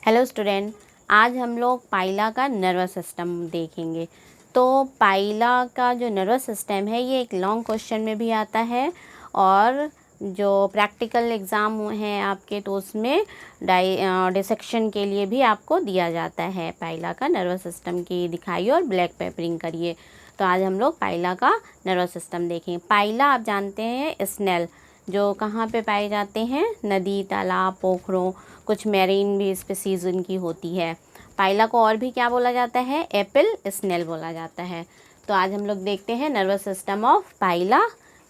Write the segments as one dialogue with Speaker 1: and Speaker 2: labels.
Speaker 1: Hello student, आज हम लोग पाइला का नर्वस सिस्टम देखेंगे। तो पाइला का जो नर्वस सिस्टम है ये एक लॉन्ग क्वेश्चन में भी आता है और जो प्रैक्टिकल एग्ज़ाम हैं आपके तो उसमें डिसेक्शन के लिए भी आपको दिया जाता है। पाइला का नर्वस सिस्टम की दिखाइए और ब्लैक पेपरिंग करिए। तो आज हम लोग पाइला का नर्वस सिस्टम देखेंगे। पाइला आप जानते हैं स्नेल जो कहाँ पे पाए जाते हैं, नदी, तालाब, पोखरों, कुछ मैरीन भी स्पीसीज उनकी होती है। पाइला को और भी क्या बोला जाता है? एप्पल स्नेल बोला जाता है। तो आज हम लोग देखते हैं nervous system of Pila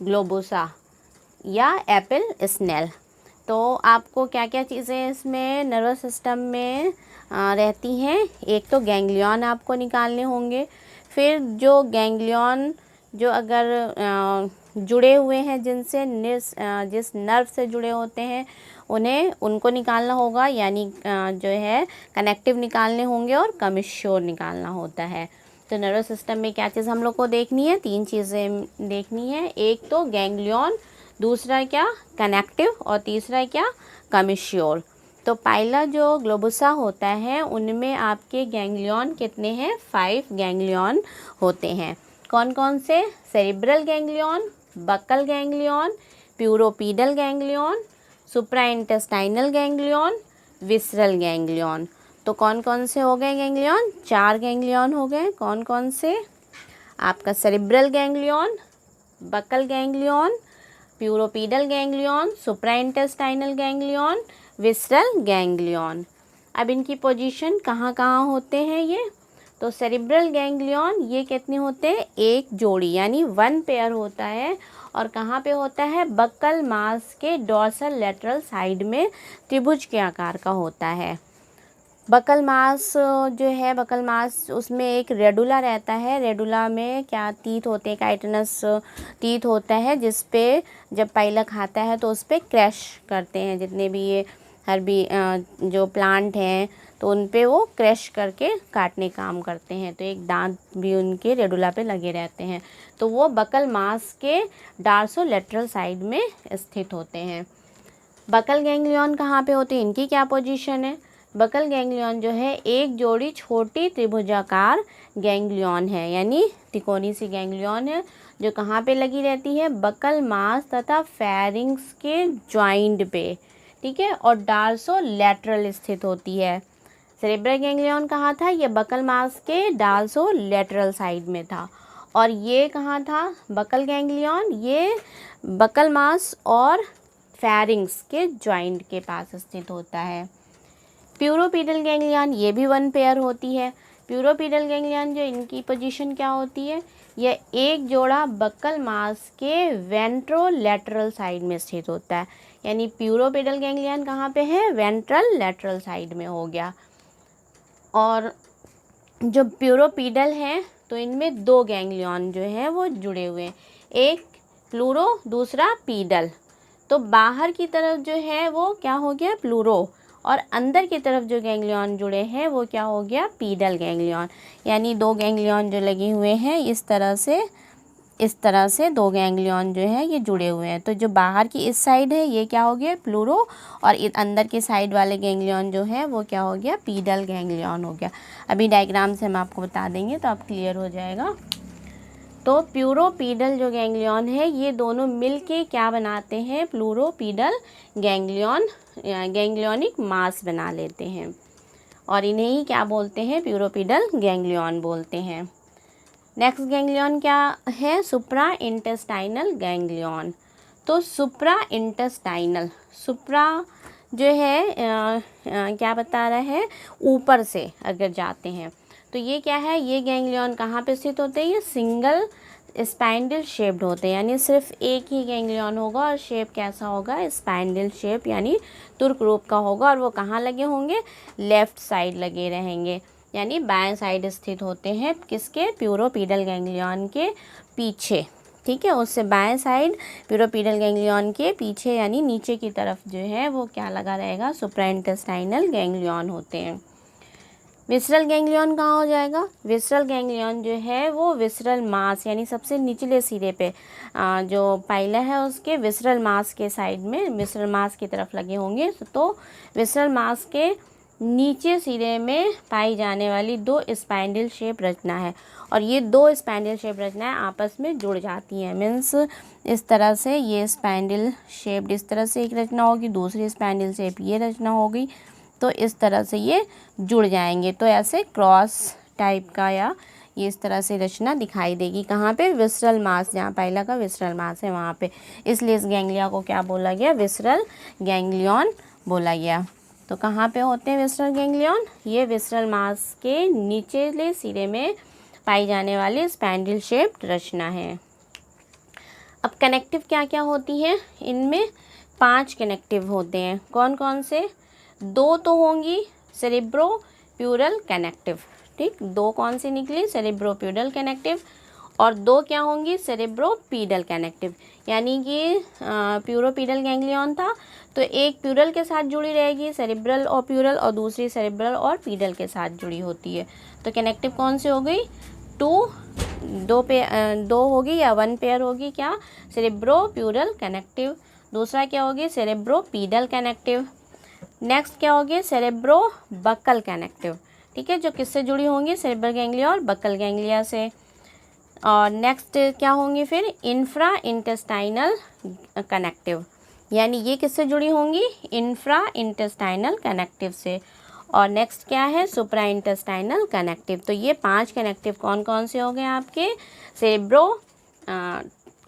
Speaker 1: globosa या एप्पल स्नेल। तो आपको क्या क्या चीज़ें इसमें नर्वस सिस्टम में रहती हैं? एक तो गैंग्लियन आपको निकालने होंगे। फिर जो गैंग्लियन जो अगर जुड़े हुए हैं जिनसे जिस नर्व से जुड़े होते हैं उनको निकालना होगा, यानी जो है कनेक्टिव निकालने होंगे और कमिश्योर निकालना होता है। तो नर्वस सिस्टम में क्या चीज़ हम लोग को देखनी है? 3 चीज़ें देखनी है। एक तो गैंग्लियन, दूसरा क्या कनेक्टिव, और तीसरा क्या कमिश्योर। तो पाइला जो ग्लोबोसा होता है उनमें आपके गैंग्लियन कितने हैं? 5 गैंग्लियन होते हैं। कौन कौन से? Cerebral ganglion, buccal ganglion, pleuropedal ganglion, supraintestinal ganglion, visceral ganglion. तो कौन कौन से हो गए गैंग्लियन? 4 गैंग्लियन हो गए। कौन कौन से? आपका cerebral ganglion, buccal ganglion, pleuropedal ganglion, supraintestinal ganglion, visceral ganglion. अब इनकी पोजीशन कहाँ कहाँ होते हैं ये? तो सेरिब्रल गैंग्लियन ये कितने होते हैं? एक जोड़ी, यानी 1 पेयर होता है। और कहाँ पे होता है? बक्कल मास के डॉर्सल लेटरल साइड में त्रिभुज के आकार का होता है। बकल मास जो है, बकल मास उसमें एक रेडुला रहता है। रेडुला में क्या टीथ होते हैं? काइटिनस टीथ होता है जिस पे जब पाइला खाता है तो उस पर क्रैश करते हैं। जितने भी ये जो प्लांट हैं तो उन पे वो क्रैश करके काटने काम करते हैं। तो एक दांत भी उनके रेडुला पे लगे रहते हैं। तो वो बकल मास के डार्सोलेटरल साइड में स्थित होते हैं। बकल गैंग्लियन कहाँ पे होते हैं? इनकी क्या पोजीशन है? बकल गैंग्लियन जो है एक जोड़ी छोटी त्रिभुजाकार गैंग्लियन है, यानी तिकोनी सी गैंग्लियन है जो कहाँ पे लगी रहती है? बकल मास तथा फेरिंग्स के जॉइंट पे, ठीक है, और डार्सोलेटरल स्थित होती है। सेरेब्रल गैंग्लियन कहाँ था? ये बकल मास के डार्सोलेटरल साइड में था। और ये कहाँ था? बकल गैंग्लियन ये बकल मास और फेरिंग्स के जॉइंट के पास स्थित होता है। प्यूरोपीडल गैंग्लियन ये भी 1 पेयर होती है। प्यूरोपीडल गैंग्लियन जो इनकी पोजीशन क्या होती है? यह एक जोड़ा बक्कल मास के वेंट्रोलेटरल साइड में स्थित होता है। यानी प्यूरोपीडल गैंग्लियन कहाँ पे है? वेंट्रल लेटरल साइड में हो गया। और जो प्यूरोपीडल हैं तो इनमें 2 गैंग्लियन जो है वो जुड़े हुए हैं, एक प्लूरो, दूसरा पीडल। तो बाहर की तरफ जो है वो क्या हो गया? प्लूरो, और अंदर की तरफ जो गैंग्लियन जुड़े हैं वो क्या हो गया? Pedal ganglion. यानी 2 गैंग्लियन जो लगे हुए हैं इस तरह से 2 गैंग्लियन जो है ये जुड़े हुए हैं। तो जो बाहर की इस साइड है ये क्या हो गया? प्लूरो, और अंदर के साइड वाले गैंग्लियन जो है वो क्या हो गया? पीडल गैंग्लियन हो गया। अभी डायग्राम से हम आपको बता देंगे तो आप क्लियर हो जाएगा। तो प्यूरोपीडल जो गैंग्लियन है ये दोनों मिलके क्या बनाते हैं? प्लूरोपीडल गैंग्लियन, गैंग्लियनिक मास बना लेते हैं, और इन्हें ही क्या बोलते हैं? प्यूरोपीडल गैंग्लियन बोलते हैं। नेक्स्ट गैंग्लियन क्या है? सुप्रा इंटेस्टाइनल गैंग्लियन। तो सुप्रा इंटेस्टाइनल, सुप्रा जो है क्या बता रहा है? ऊपर से अगर जाते हैं तो ये क्या है? ये गैंग्लियन कहाँ पे स्थित होते हैं? ये सिंगल स्पाइंडल शेप्ड होते हैं, यानी सिर्फ एक ही गैंग्लियन होगा और शेप कैसा होगा? स्पाइंडल शेप, यानी तुर्क रूप का होगा। और वो कहाँ लगे होंगे? लेफ़्ट साइड लगे रहेंगे, यानी बाएं साइड स्थित होते हैं। किसके? प्यूरोपीडल गैंग्लियन के पीछे, ठीक है, उससे बाएं साइड प्यूरोपीडल गैंग्लियन के पीछे, यानी नीचे की तरफ जो है वो क्या लगा रहेगा? सुप्राइंटेस्टाइनल गैंग्लियन होते हैं। विसरल गैंग्लियन कहाँ हो जाएगा? विसरल गैंग्लियन जो है वो विसरल मास, यानी सबसे निचले सिरे पे जो पाइला है उसके विसरल मास के साइड में, विसरल मास की तरफ लगे होंगे। तो विसरल मास के नीचे सिरे में पाई जाने वाली दो स्पाइंडल शेप रचना है, और ये दो स्पाइंडल शेप रचनाएं आपस में जुड़ जाती हैं। मीन्स इस तरह से ये स्पाइंडल शेप इस तरह से एक रचना होगी, दूसरी स्पाइंडल शेप ये रचना होगी, तो इस तरह से ये जुड़ जाएंगे। तो ऐसे क्रॉस टाइप का या ये इस तरह से रचना दिखाई देगी। कहाँ पे? विसरल मास, जहाँ पाइला का विसरल मास है वहाँ पे। इसलिए इस गैंग्लिया को क्या बोला गया? विसरल गैंग्लियन बोला गया। तो कहाँ पे होते हैं विसरल गैंग्लियन? ये विसरल मास के निचले सिरे में पाई जाने वाली स्पाइंडल शेप्ड रचना है। अब कनेक्टिव क्या क्या होती हैं? इनमें 5 कनेक्टिव होते हैं। कौन कौन से? 2 तो होंगी सेरेब्रोप्यूरल कनेक्टिव, ठीक, 2 कौन सी निकली? सेरेब्रोप्यूरल कनेक्टिव। और 2 क्या होंगी? सेरेब्रोपीडल कनेक्टिव। यानी कि प्यूरोपीडल गैंग्लियन था तो एक प्यूरल के साथ जुड़ी रहेगी सेरेब्रल और प्यूरल, और दूसरी सेरेब्रल और पीडल के साथ जुड़ी होती है। तो कनेक्टिव कौन सी हो गई? 2 होगी या 1 पेयर होगी? क्या? सेरेब्रोप्यूरल कनेक्टिव। दूसरा क्या होगी? सेरेब्रोपीडल कनेक्टिव। नेक्स्ट क्या होगी? सेरेब्रोबक्कल कनेक्टिव, ठीक है, जो किससे जुड़ी होंगी? सेरेब्रल गैंग्लिया और बक्कल गैंग्लिया से। और नेक्स्ट क्या होंगी फिर? इंफ्रा इंटेस्टाइनल कनेक्टिव, यानी ये किससे जुड़ी होंगी? इंफ्रा इंटेस्टाइनल कनेक्टिव से। और नेक्स्ट क्या है? सुप्रा इंटेस्टाइनल कनेक्टिव। तो ये 5 कनेक्टिव कौन कौन से हो गए आपके?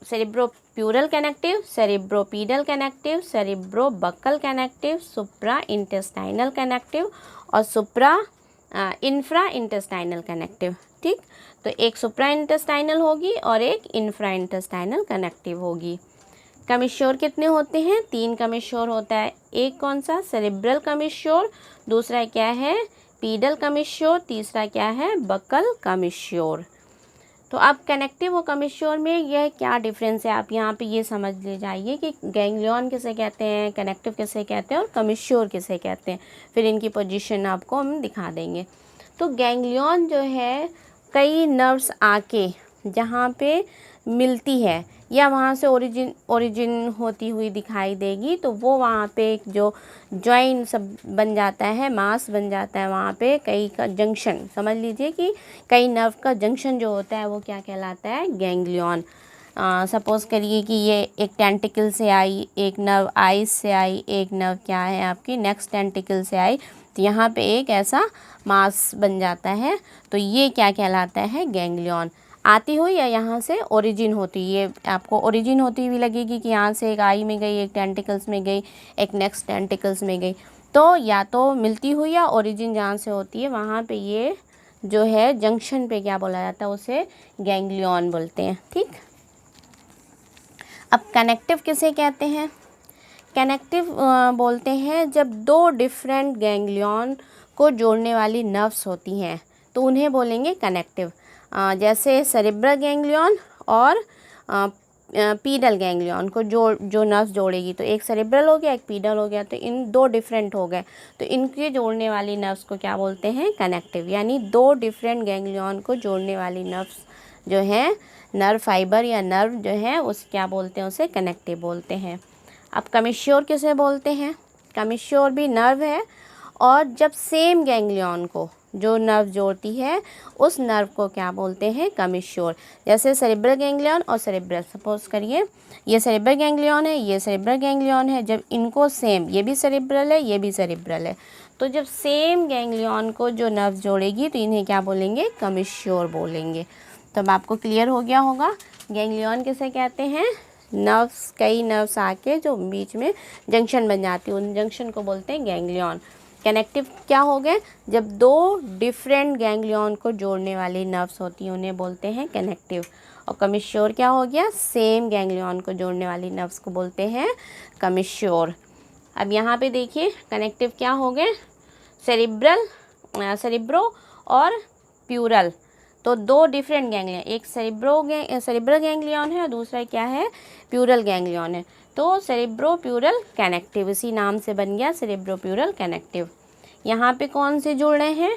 Speaker 1: सेरेब्रोप्यूरल कनेक्टिव, सेरेब्रोपीडल कनेक्टिव, सेरेब्रोबक्कल कनेक्टिव, सुप्रा इंटेस्टाइनल कनेक्टिव और इंफ्रा इंटेस्टाइनल कनेक्टिव, ठीक। तो एक सुप्रा इंटेस्टाइनल होगी और एक इंफ्रा इंटेस्टाइनल कनेक्टिव होगी। कमिश्योर कितने होते हैं? 3 कमिश्योर होता है। एक कौन सा? सेरेब्रल कमिश्योर, दूसरा क्या है? पीडल कमिश्योर, तीसरा क्या है? बक्कल कमिश्योर। तो अब कनेक्टिव और कमिश्योर में यह क्या डिफरेंस है, आप यहाँ पे ये समझ ले जाइए कि गैंग्लियन किसे कहते हैं, कनेक्टिव किसे कहते हैं और कमिश्योर किसे कहते हैं। फिर इनकी पोजीशन आपको हम दिखा देंगे। तो गैंग्लियन जो है कई नर्व्स आके जहाँ पे मिलती है या वहाँ से ओरिजिन होती हुई दिखाई देगी, तो वो वहाँ पे एक जो जॉइंट सब बन जाता है, मास बन जाता है वहाँ पे, कई का जंक्शन, समझ लीजिए कि कई नर्व का जंक्शन जो होता है वो क्या कहलाता है? गैंग्लियन। सपोज़ करिए कि ये एक टेंटिकल से आई, एक नर्व आइज से आई, एक नर्व क्या है आपकी नेक्स्ट टेंटिकल से आई, तो यहाँ पे एक ऐसा मास बन जाता है, तो ये क्या कहलाता है? गैंग्लियन। आती हुई या यहाँ से ओरिजिन होती, ये आपको ओरिजिन होती हुई लगेगी कि यहाँ से एक आई में गई, एक टेंटिकल्स में गई, एक नेक्स्ट टेंटिकल्स में गई, तो या तो मिलती हुई या ओरिजिन जहाँ से होती है वहाँ पे ये जो है जंक्शन पे क्या बोला जाता है? उसे गैंग्लियन बोलते हैं, ठीक। अब कनेक्टिव किसे कहते हैं? कनेक्टिव बोलते हैं जब 2 डिफरेंट गैंग्लियन को जोड़ने वाली नर्व्स होती हैं तो उन्हें बोलेंगे कनेक्टिव। जैसे सेरेब्रल गैंग्लियन और पीडल गैंग्लियन को जो नर्व्स जोड़ेगी, तो एक सेरेब्रल हो गया, एक पीडल हो गया, तो इन 2 डिफरेंट हो गए, तो इनके जोड़ने वाली नर्व्स को क्या बोलते हैं? कनेक्टिव। यानी 2 डिफरेंट गैंग्लियन को जोड़ने वाली नर्व्स जो है, नर्व फाइबर या नर्व जो है उस क्या बोलते हैं? उसे कनेक्टिव बोलते हैं। अब कमिश्योर किसे बोलते हैं? कमिश्योर भी नर्व है, और जब सेम गैंग्लियन को जो नर्व जोड़ती है उस नर्व को क्या बोलते हैं? कमिश्योर। जैसे सेरेब्रल गैंग्लियन और सेरेब्रल, सपोज करिए ये सेरेब्रल गैंग्लियन है, ये सेरेब्रल गैंग्लियन है, जब इनको सेम, ये भी सेरेब्रल है, ये भी सेरेब्रल है, तो जब सेम गैंग्लियन को जो नर्व जोड़ेगी तो इन्हें क्या बोलेंगे? कमिश्योर बोलेंगे। तो अब आपको क्लियर हो गया होगा गैंग्लियन किसे कहते हैं? नर्व्स, कई नर्व्स आके जो बीच में जंक्शन बन जाती है, उन जंक्शन को बोलते हैं गैंग्लियन। कनेक्टिव क्या हो गए? जब 2 डिफरेंट गैंग्लियन को जोड़ने वाली नर्व्स होती हैं उन्हें बोलते हैं कनेक्टिव। और कमिश्योर क्या हो गया? सेम गैंग्लियन को जोड़ने वाली नर्व्स को बोलते हैं कमिश्योर। अब यहाँ पे देखिए कनेक्टिव क्या हो गए? सेरेब्रो और प्यूरल, तो 2 डिफरेंट गैंग्लियन, एक सेरेब्रल गैंग्लियन है और दूसरा क्या है? प्यूरल गैंग्लियन है, तो सेरेब्रोप्यूरल कनेक्टिव, इसी नाम से बन गया सेरेब्रोप्यूरल कनेक्टिव। यहाँ पे कौन से जुड़ रहे हैं?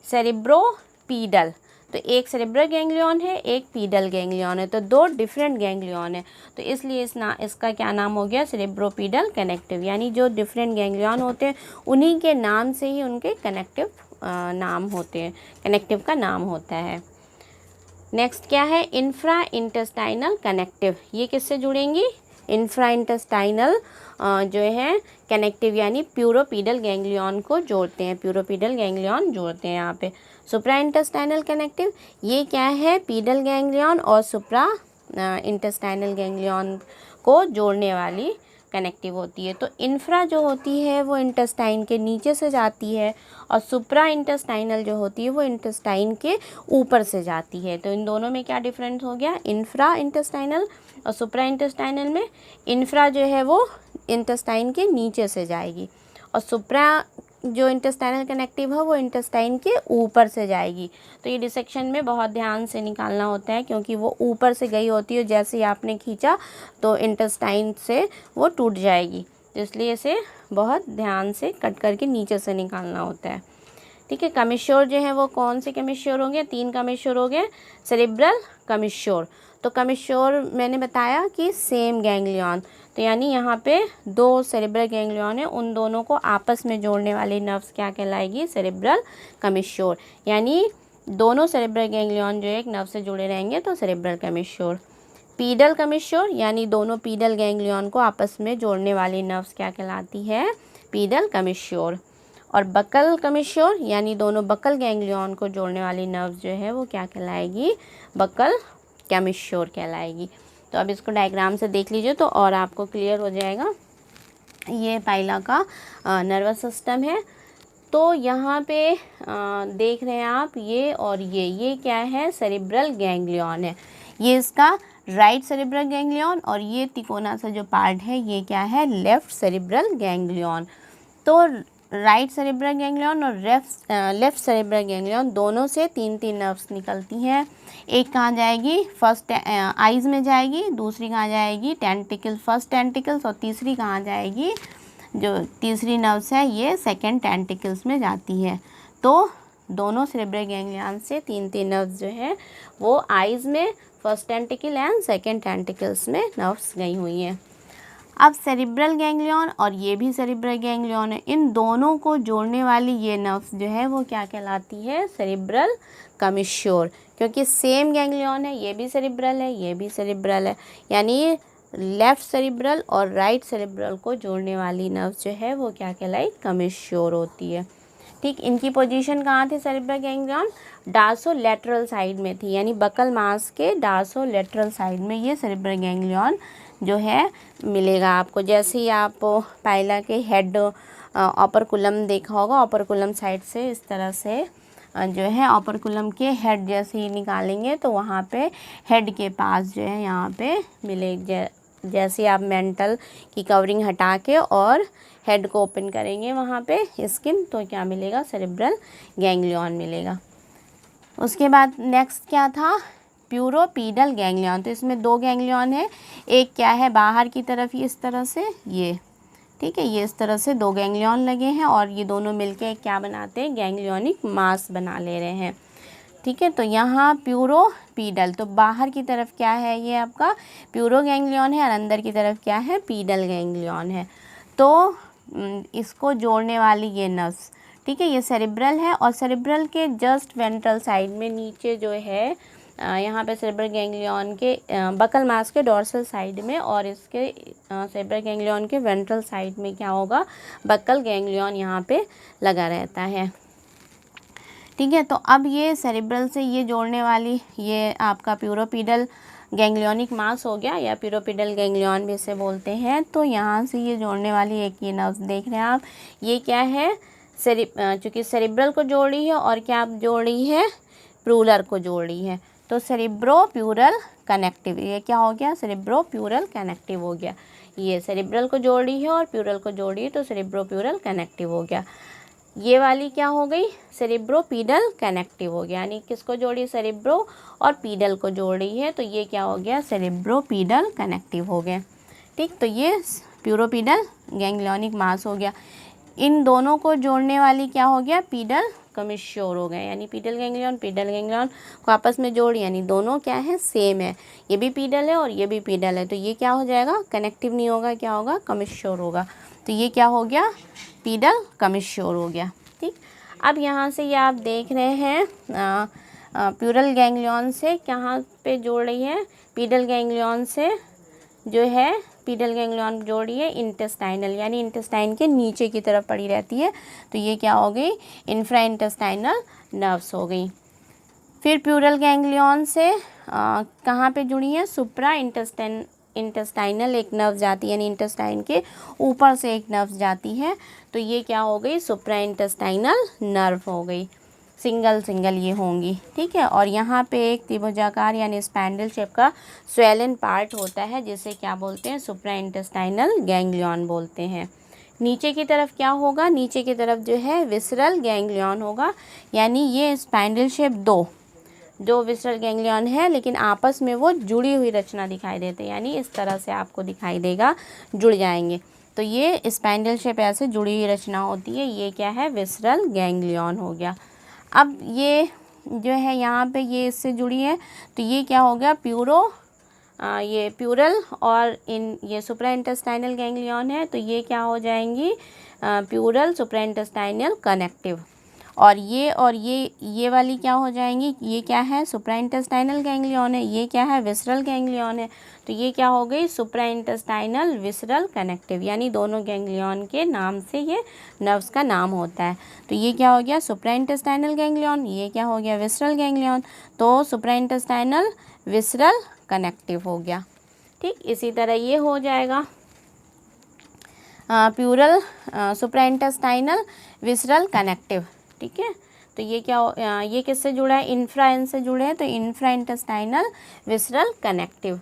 Speaker 1: सेरेब्रोपीडल, तो एक सेरेब्रल गैंग्लियन है, एक पीडल गैंग्लियन है, तो दो डिफरेंट गैंग्लियन है। तो इसलिए इसका क्या नाम हो गया, सेरेब्रोपीडल कनेक्टिव। यानी जो डिफरेंट गैंग्लियन होते हैं उन्हीं के नाम से ही उनके कनेक्टिव नाम होते हैं, कनेक्टिव का नाम होता है। नेक्स्ट क्या है, इंफ्रा इंटेस्टाइनल कनेक्टिव। ये किससे जुड़ेंगी, इंफ्रा इंटेस्टाइनल जो है कनेक्टिव यानी प्यूरोपीडल गैंग्लियन को जोड़ते हैं, प्यूरोपीडल गैंग्लियन जोड़ते हैं यहाँ पे। सुप्रा इंटेस्टाइनल कनेक्टिव ये क्या है, पीडल गैंग्लियन और सुप्रा इंटेस्टाइनल गैंग्लियन को जोड़ने वाली कनेक्टिव होती है। तो इंफ्रा जो होती है वो इंटेस्टाइन के नीचे से जाती है और सुप्रा इंटेस्टाइनल जो होती है वो इंटेस्टाइन के ऊपर से जाती है। तो इन दोनों में क्या डिफरेंस हो गया, इंफ्रा इंटेस्टाइनल और सुप्रा इंटेस्टाइनल में इंफ्रा जो है वो इंटेस्टाइन के नीचे से जाएगी और सुप्रा जो इंटेस्टाइनल कनेक्टिव है वो इंटेस्टाइन के ऊपर से जाएगी। तो ये डिसेक्शन में बहुत ध्यान से निकालना होता है क्योंकि वो ऊपर से गई होती है, जैसे ही आपने खींचा तो इंटेस्टाइन से वो टूट जाएगी, तो इसलिए इसे बहुत ध्यान से कट करके नीचे से निकालना होता है। ठीक है, कमिश्योर जो है वो कौन से कमिश्योर होंगे, 3 कमिश्योर हो गए। सेरेब्रल कमिश्योर, तो कमिश्योर मैंने बताया कि सेम गैंग्लियन, तो यानी यहाँ पे 2 सेरेब्रल गैंग्लियन है, उन दोनों को आपस में जोड़ने वाली नर्व्स क्या कहलाएगी, सेरेब्रल कमिश्योर। यानी दोनों सेरेब्रल गैंग्लियन जो एक नर्व से जुड़े रहेंगे तो सेरेब्रल कमिश्योर। पीडल कमिश्योर यानी दोनों पीडल गैंग्लियन को आपस में जोड़ने वाली नर्व्स क्या कहलाती है, पीडल कमिश्योर। और बकल कमिश्योर यानी दोनों बकल गैंग्लियन को जोड़ने वाली नर्व्स जो है वो क्या कहलाएगी, बकल कमिश्योर कहलाएगी। तो अब इसको डायग्राम से देख लीजिए तो और आपको क्लियर हो जाएगा। ये पाइला का नर्वस सिस्टम है। तो यहाँ पे देख रहे हैं आप ये और ये क्या है, सेरेब्रल गैंग्लियन है। ये इसका राइट सेरेब्रल गैंग्लियन और ये तिकोना सा जो पार्ट है ये क्या है, लेफ्ट सेरेब्रल गैंग्लियन। तो राइट सेरेब्रल गैंग्लियन और लेफ्ट सेरेब्रल गैंग्लियन दोनों से 3 नर्व्स निकलती हैं। एक कहाँ जाएगी, फर्स्ट आइज़ में जाएगी, दूसरी कहाँ जाएगी, टेंटिकल, फर्स्ट टेंटिकल्स, और तीसरी कहाँ जाएगी, जो तीसरी नर्व्स है ये सेकंड टेंटिकल्स में जाती है। तो दोनों सेरेब्रल गैंग्लियन से 3 नर्व्स जो है वो आइज़ में first tentacle and second tentacles में नर्व्स गई हुई हैं। अब सेरेब्रल गैंग्लियन और ये भी सेरेब्रल गैंग्लियन है, इन दोनों को जोड़ने वाली ये नर्व्स जो है वो क्या कहलाती है, सेरेब्रल कमिश्योर। क्योंकि सेम गैंग्लियन है, ये भी सेरेब्रल है, ये भी सेरेब्रल है, यानी लेफ़्ट सेरेब्रल और राइट सेरेब्रल को जोड़ने वाली नर्व्स जो है वो क्या कहलाई, कमिश्योर होती है। ठीक, इनकी पोजीशन कहाँ थी सेरेब्रल गैंग्लियन, डार्सोलेटरल साइड में थी, यानी बकल मास के डार्सोलेटरल साइड में ये सेरेब्रल गैंग्लियन जो है मिलेगा आपको। जैसे ही आप पाइला के हेड ऑपरकुलम देखा होगा, ऑपरकुलम साइड से इस तरह से जो है ऑपरकुलम के हेड जैसे ही निकालेंगे तो वहाँ पे हेड के पास जो है यहाँ पे मिले, जैसे आप मेंटल की कवरिंग हटा के और हेड को ओपन करेंगे वहाँ पे स्किन, तो क्या मिलेगा, सेरेब्रल गैंग्लियन मिलेगा। उसके बाद नेक्स्ट क्या था, प्यूरोपीडल गैंग्लियन। तो इसमें 2 गैंग्लियन है, एक क्या है बाहर की तरफ ये इस तरह से, ये ठीक है, ये इस तरह से 2 गैंग्लियन लगे हैं और ये दोनों मिलके क्या बनाते हैं, गैंग्लियोनिक मास बना ले रहे हैं। ठीक है, तो यहाँ प्यूरोपीडल, तो बाहर की तरफ क्या है, ये आपका प्यूरो गैंग्लियन है और अंदर की तरफ क्या है, पीडल गैंग्लियन है। तो इसको जोड़ने वाली ये नर्व्स, ठीक है, ये सेरेब्रल है और सेरेब्रल के जस्ट वेंट्रल साइड में नीचे जो है यहाँ पे सेरेब्रल गैंग्लियन के बकल मास के डोर्सल साइड में और इसके सेरेब्रल गैंग्लियन के वेंट्रल साइड में क्या होगा, बकल गैंग्लियन यहाँ पे लगा रहता है। ठीक है, तो अब ये सेरेब्रल से ये जोड़ने वाली ये आपका प्यूरोपीडल गैंग्लियोनिक मास हो गया या प्यूरोपीडल गैंग्लियन भी इसे बोलते हैं। तो यहाँ से ये जोड़ने वाली एक ये नर्व्स देख रहे हैं आप, ये क्या है, चूँकि सेरेब्रल को जोड़ रही है और क्या जोड़ रही है, प्रूलर को जोड़ रही है, तो सेरेब्रो-प्यूरल कनेक्टिव, ये क्या हो गया, सेरेब्रो-प्यूरल कनेक्टिव हो गया। ये सेरेब्रल को जोड़ रही है और प्यूरल को जोड़ रही है तो सेरेब्रो-प्यूरल कनेक्टिव हो गया। ये वाली क्या हो गई, सेरेब्रोपीडल कनेक्टिव हो गया, यानी किसको जोड़ी, सेरेब्रो और पीडल को जोड़ रही है, तो ये क्या हो गया, सेरेब्रोपीडल कनेक्टिव हो गया। ठीक, तो ये प्यूरोपीडल गैंग्लियोनिक मास हो गया। इन दोनों को जोड़ने वाली क्या हो गया, पीडल कमिश्योर हो गए, यानी पीडल गैंग्लियन को आपस में जोड़, यानी दोनों क्या है, सेम है, ये भी पीडल है और ये भी पीडल है, तो ये क्या हो जाएगा, कनेक्टिव नहीं होगा, क्या होगा, कमिश्योर होगा। तो ये क्या हो गया, पीडल कमिश्योर हो गया। ठीक, अब यहाँ से ये आप देख रहे हैं प्यूरल गैंग्लियन से कहाँ पे जोड़ रही है, पीडल गैंग्लियन से जो है पीडल गैंग्लियन जोड़ रही है इंटेस्टाइनल, यानी इंटेस्टाइन के नीचे की तरफ पड़ी रहती है, तो ये क्या हो गई, इंफ्रा इंटेस्टाइनल नर्व्स हो गई। फिर प्यूरल गैंग्लियन से कहाँ पे जुड़ी है, सुप्रा इंटेस्टाइनल एक नर्व जाती है, यानी इंटेस्टाइन के ऊपर से एक नर्व जाती है, तो ये क्या हो गई, सुप्रा इंटेस्टाइनल नर्व हो गई, सिंगल ये होंगी। ठीक है, और यहाँ पे एक त्रिभुजाकार यानी स्पैंडल शेप का स्वेलन पार्ट होता है, जिसे क्या बोलते हैं, सुप्रा इंटेस्टाइनल गैंग्लियन बोलते हैं। नीचे की तरफ क्या होगा, नीचे की तरफ जो है विसरल गैंग्लियन होगा, यानी ये स्पैंडल शेप दो विसरल गैंग्लियन है, लेकिन आपस में वो जुड़ी हुई रचना दिखाई देते हैं, यानी इस तरह से आपको दिखाई देगा, जुड़ जाएंगे, तो ये स्पैंडल शेप ऐसे जुड़ी हुई रचना होती है, ये क्या है, विसरल गैंग्लियन हो गया। अब ये जो है यहाँ पे ये इससे जुड़ी है, तो ये क्या हो गया, ये प्यूरल, और ये सुप्रा इंटेस्टाइनल गैंग्लियन है, तो ये क्या हो जाएंगी, प्यूरल सुप्रा इंटेस्टाइनल कनेक्टिव, और ये वाली क्या हो जाएंगी, ये क्या है, सुप्रा इंटेस्टाइनल गैंग्लियन है, ये क्या है, विसरल गैंग्लियन है, तो ये क्या हो गई, सुप्रा इंटेस्टाइनल विसरल कनेक्टिव, यानी दोनों गैंग्लियन के नाम से ये नर्व्स का नाम होता है। तो ये क्या हो गया, सुप्रा इंटेस्टाइनल गैंग्लियन, ये क्या हो गया, विसरल गैंग्लियन, तो सुप्रा इंटेस्टाइनल विसरल कनेक्टिव हो गया। ठीक, इसी तरह ये हो जाएगा प्यूरल सुप्रा इंटेस्टाइनल विसरल कनेक्टिव। ठीक है, तो ये क्या ये किससे जुड़ा है, इंफ्रा इन से जुड़े हैं, तो इंफ्रा इंटेस्टाइनल विसरल कनेक्टिव।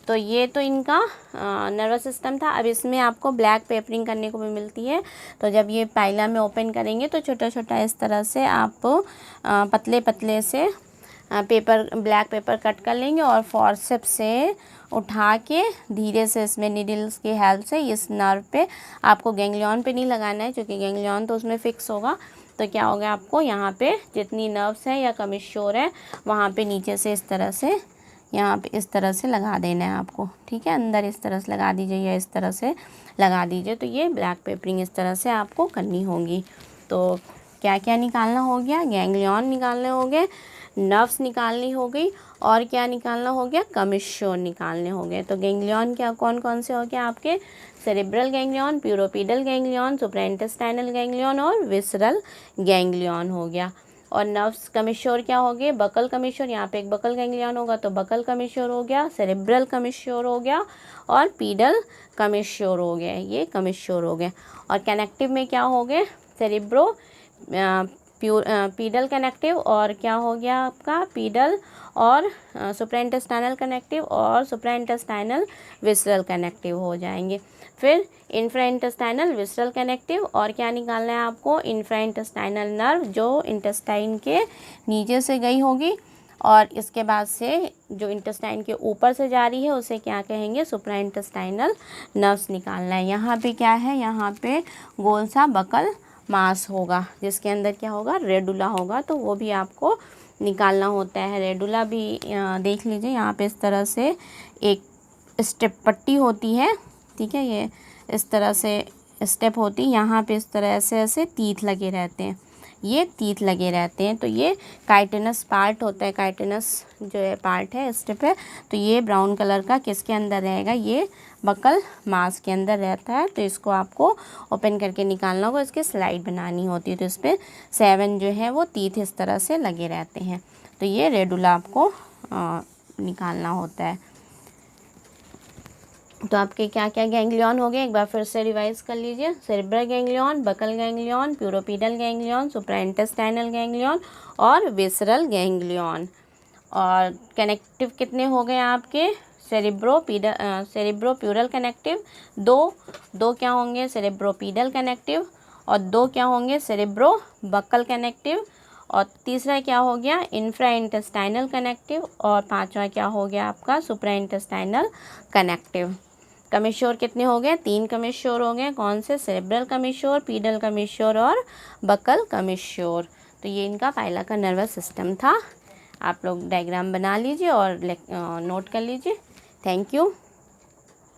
Speaker 1: तो ये तो इनका नर्वस सिस्टम था। अब इसमें आपको ब्लैक पेपरिंग करने को भी मिलती है, तो जब ये पाइला में ओपन करेंगे तो छोटा छोटा इस तरह से आप पतले पतले से ब्लैक पेपर कट कर लेंगे, और फॉरसेप्स से उठा के धीरे से इसमें नीडल्स की हेल्प से इस नर्व पे, आपको गैंग्लियन पे नहीं लगाना है, क्योंकि गैंग्लियन तो उसमें फिक्स होगा, तो क्या होगा, आपको यहाँ पे जितनी नर्व्स है या कमिश्योर है वहाँ पे नीचे से इस तरह से, यहाँ पे इस तरह से लगा देना है आपको। ठीक है, अंदर इस तरह से लगा दीजिए या इस तरह से लगा दीजिए, तो ये ब्लैक पेपरिंग इस तरह से आपको करनी होगी। तो क्या क्या निकालना हो गया, गैंग्लियन निकालने हो गए, नर्व्स निकालनी हो गई, और क्या निकालना हो गया, कमिश्योर निकालने हो गए। तो गैंग्लियन क्या कौन कौन से हो गया आपके, cerebral ganglion, pleuropedal ganglion, supraintestinal ganglion और विसरल गैंग्लियन हो गया। और नर्व्स कमिश्योर क्या हो गए, बकल कमिश्योर, यहाँ पे एक बकल गैंग्लियन होगा तो बकल कमिश्योर हो गया, सेरेब्रल कमिश्योर हो गया, और पीडल कमिश्योर हो गए, ये कमिश्योर हो गए। और कनेक्टिव में क्या हो गए, सेरेब्रो पीडल कनेक्टिव, और क्या हो गया आपका, पीडल और सुप्राइंटेस्टाइनल कनेक्टिव और सुप्राइंटेस्टाइनल विसरल कनेक्टिव हो जाएंगे। फिर इंफ्राइंटेस्टाइनल विसरल कनेक्टिव, और क्या निकालना है आपको, इंफ्राइंटेस्टाइनल नर्व जो इंटेस्टाइन के नीचे से गई होगी, और इसके बाद से जो इंटेस्टाइन के ऊपर से जा रही है उसे क्या कहेंगे, सुप्राइंटेस्टाइनल नर्व्स निकालना है। यहाँ पे क्या है, यहाँ पे गोल सा बकल मास होगा, जिसके अंदर क्या होगा, रेडुला होगा, तो वो भी आपको निकालना होता है। रेडुला भी देख लीजिए, यहाँ पे इस तरह से एक स्टेप पट्टी होती है, ठीक है, ये इस तरह से स्टेप होती है, यहाँ पे इस तरह से ऐसे तीत लगे रहते हैं, ये तीत लगे रहते हैं, तो ये काइटिनस पार्ट होता है, काइटिनस जो है पार्ट है, स्टेप है, तो ये ब्राउन कलर का किसके अंदर रहेगा, ये बकल मास के अंदर रहता है। तो इसको आपको ओपन करके निकालना होगा, इसकी स्लाइड बनानी होती है, तो इस पर 7 जो है वो तीत इस तरह से लगे रहते हैं, तो ये रेडुला आपको निकालना होता है। तो आपके क्या क्या गैंग्लियन हो गए, एक बार फिर से रिवाइज कर लीजिए, cerebral ganglion, buccal ganglion, pleuropedal ganglion, supraintestinal ganglion और विसरल गैंग्लियन। और कनेक्टिव कितने हो गए आपके, सेरेब्रो प्यूरल कनेक्टिव, दो क्या होंगे, सेरेब्रोपीडल कनेक्टिव, और 2 क्या होंगे, सेरेब्रो बकल कनेक्टिव, और तीसरा क्या हो गया, इंफ्रा इंटेस्टाइनल कनेक्टिव, और 5वां क्या हो गया आपका, सुप्रा इंटेस्टाइनल कनेक्टिव। कमिश्योर कितने हो गए? 3 कमिश्योर हो गए। कौन से? सेरेब्रल कमिश्योर, पीडल कमिश्योर और बकल कमिश्योर। तो ये इनका पाइला का नर्वस सिस्टम था। आप लोग डायग्राम बना लीजिए और नोट कर लीजिए। Thank you.